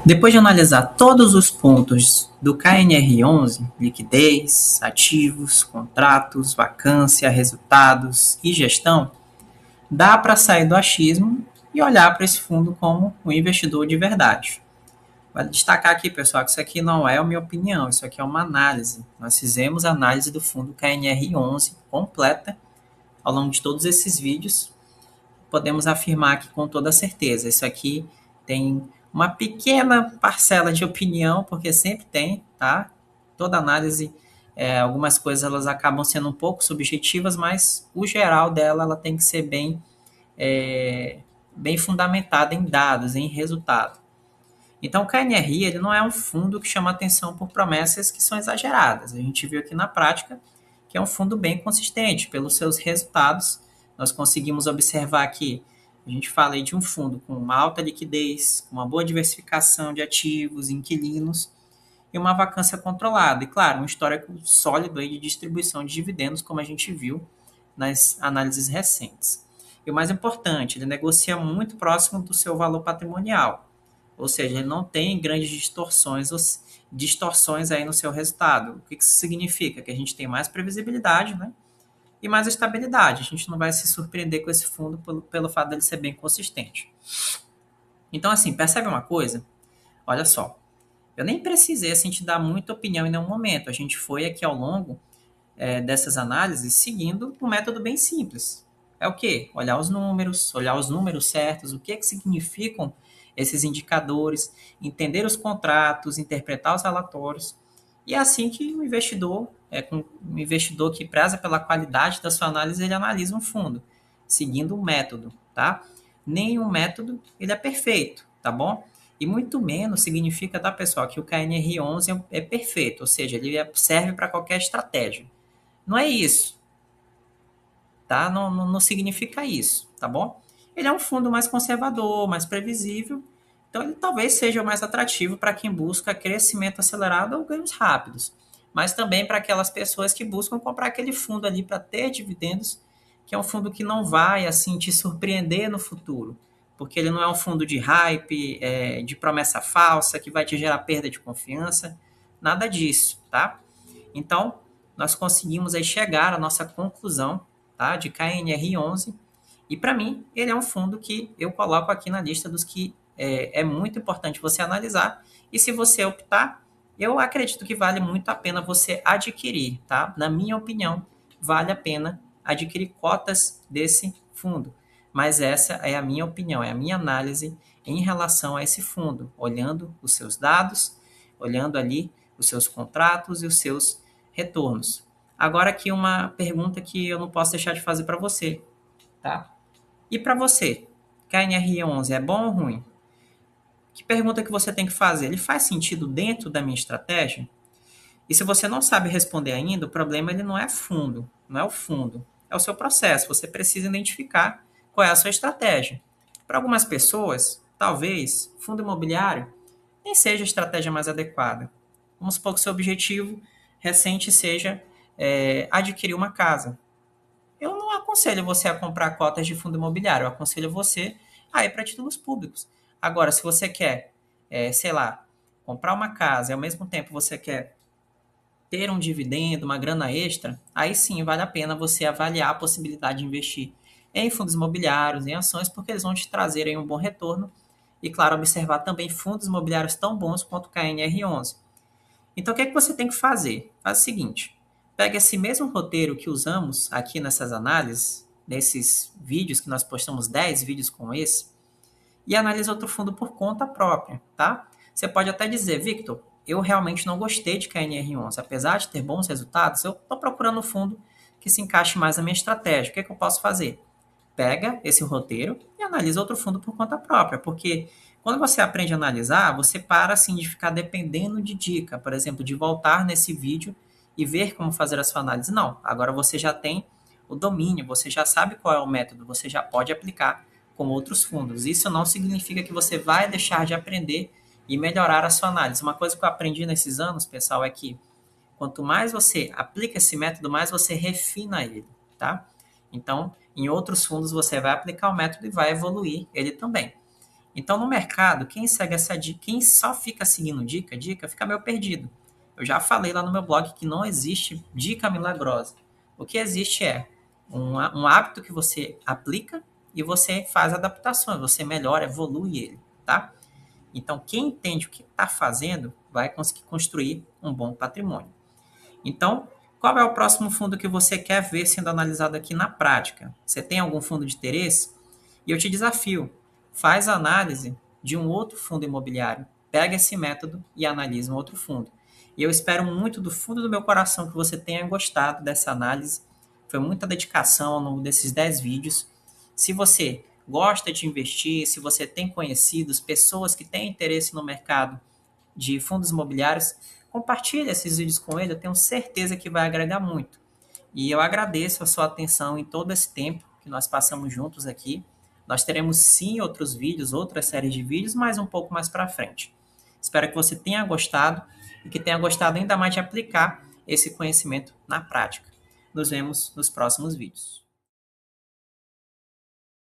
Depois de analisar todos os pontos do KNR11, liquidez, ativos, contratos, vacância, resultados e gestão, dá para sair do achismo e olhar para esse fundo como um investidor de verdade. Vale destacar aqui, pessoal, que isso aqui não é a minha opinião, isso aqui é uma análise. Nós fizemos a análise do fundo KNR11 completa ao longo de todos esses vídeos. Podemos afirmar aqui com toda certeza, isso aqui tem uma pequena parcela de opinião, porque sempre tem, tá? Toda análise, algumas coisas elas acabam sendo um pouco subjetivas, mas o geral dela ela tem que ser bem fundamentada em dados, em resultado. Então, o KNRI ele não é um fundo que chama atenção por promessas que são exageradas. A gente viu aqui na prática que é um fundo bem consistente pelos seus resultados. Nós conseguimos observar que a gente fala aí de um fundo com uma alta liquidez, com uma boa diversificação de ativos, inquilinos e uma vacância controlada. E, claro, um histórico sólido aí de distribuição de dividendos, como a gente viu nas análises recentes. E o mais importante, ele negocia muito próximo do seu valor patrimonial. Ou seja, ele não tem grandes distorções aí no seu resultado. O que isso significa? Que a gente tem mais previsibilidade, né? E mais estabilidade. A gente não vai se surpreender com esse fundo pelo fato dele ser bem consistente. Então, assim, percebe uma coisa? Olha só, eu nem precisei assim, te dar muita opinião em nenhum momento. A gente foi aqui ao longo dessas análises seguindo um método bem simples. É o quê? Olhar os números certos, o que significam esses indicadores, entender os contratos, interpretar os relatórios. E é assim que um investidor que preza pela qualidade da sua análise, ele analisa um fundo, seguindo um método, tá? Nenhum método ele é perfeito, tá bom? E muito menos significa, tá, pessoal, que o KNR11 é perfeito, ou seja, ele serve para qualquer estratégia. Não é isso, tá? Não significa isso, tá bom? Ele é um fundo mais conservador, mais previsível, então ele talvez seja mais atrativo para quem busca crescimento acelerado ou ganhos rápidos, mas também para aquelas pessoas que buscam comprar aquele fundo ali para ter dividendos, que é um fundo que não vai assim te surpreender no futuro, porque ele não é um fundo de hype, de promessa falsa, que vai te gerar perda de confiança, nada disso, tá? Então, nós conseguimos aí chegar à nossa conclusão, tá, de KNR11, e para mim, ele é um fundo que eu coloco aqui na lista dos que é muito importante você analisar, e se você optar, eu acredito que vale muito a pena você adquirir, tá? Na minha opinião, vale a pena adquirir cotas desse fundo, mas essa é a minha opinião, é a minha análise em relação a esse fundo, olhando os seus dados, olhando ali os seus contratos e os seus retornos. Agora aqui uma pergunta que eu não posso deixar de fazer para você, tá? E para você, KNR11 é bom ou ruim? Que pergunta que você tem que fazer? Ele faz sentido dentro da minha estratégia? E se você não sabe responder ainda, o problema ele não é fundo, não é o fundo, é o seu processo. Você precisa identificar qual é a sua estratégia. Para algumas pessoas, talvez fundo imobiliário nem seja a estratégia mais adequada. Vamos supor que seu objetivo recente seja adquirir uma casa. Eu não aconselho você a comprar cotas de fundo imobiliário, eu aconselho você a ir para títulos públicos. Agora, se você quer, sei lá, comprar uma casa e ao mesmo tempo você quer ter um dividendo, uma grana extra, aí sim vale a pena você avaliar a possibilidade de investir em fundos imobiliários, em ações, porque eles vão te trazer aí um bom retorno. E, claro, observar também fundos imobiliários tão bons quanto o KNR11. Então, o que é que você tem que fazer? Faz o seguinte, pega esse mesmo roteiro que usamos aqui nessas análises, nesses vídeos que nós postamos 10 vídeos com esse, e analisa outro fundo por conta própria, tá? Você pode até dizer, Victor, eu realmente não gostei de KNR11, apesar de ter bons resultados, eu estou procurando um fundo que se encaixe mais na minha estratégia. O que é que eu posso fazer? Pega esse roteiro e analisa outro fundo por conta própria, porque quando você aprende a analisar, você para assim de ficar dependendo de dica, por exemplo, de voltar nesse vídeo e ver como fazer a sua análise. Não, agora você já tem o domínio, você já sabe qual é o método, você já pode aplicar com outros fundos. Isso não significa que você vai deixar de aprender e melhorar a sua análise. Uma coisa que eu aprendi nesses anos, pessoal, é que quanto mais você aplica esse método, mais você refina ele, tá? Então, em outros fundos você vai aplicar o método e vai evoluir ele também. Então, no mercado, quem segue essa dica, quem só fica seguindo dica, fica meio perdido. Eu já falei lá no meu blog que não existe dica milagrosa. O que existe é um hábito que você aplica e você faz adaptações, você melhora, evolui ele, tá? Então, quem entende o que está fazendo vai conseguir construir um bom patrimônio. Então, qual é o próximo fundo que você quer ver sendo analisado aqui na prática? Você tem algum fundo de interesse? E eu te desafio, faz a análise de um outro fundo imobiliário. Pega esse método e analisa um outro fundo. E eu espero muito do fundo do meu coração que você tenha gostado dessa análise. Foi muita dedicação ao longo desses 10 vídeos. Se você gosta de investir, se você tem conhecidos, pessoas que têm interesse no mercado de fundos imobiliários, compartilhe esses vídeos com ele, eu tenho certeza que vai agregar muito. E eu agradeço a sua atenção em todo esse tempo que nós passamos juntos aqui. Nós teremos sim outros vídeos, outras séries de vídeos, mas um pouco mais para frente. Espero que você tenha gostado e que tenha gostado ainda mais de aplicar esse conhecimento na prática. Nos vemos nos próximos vídeos.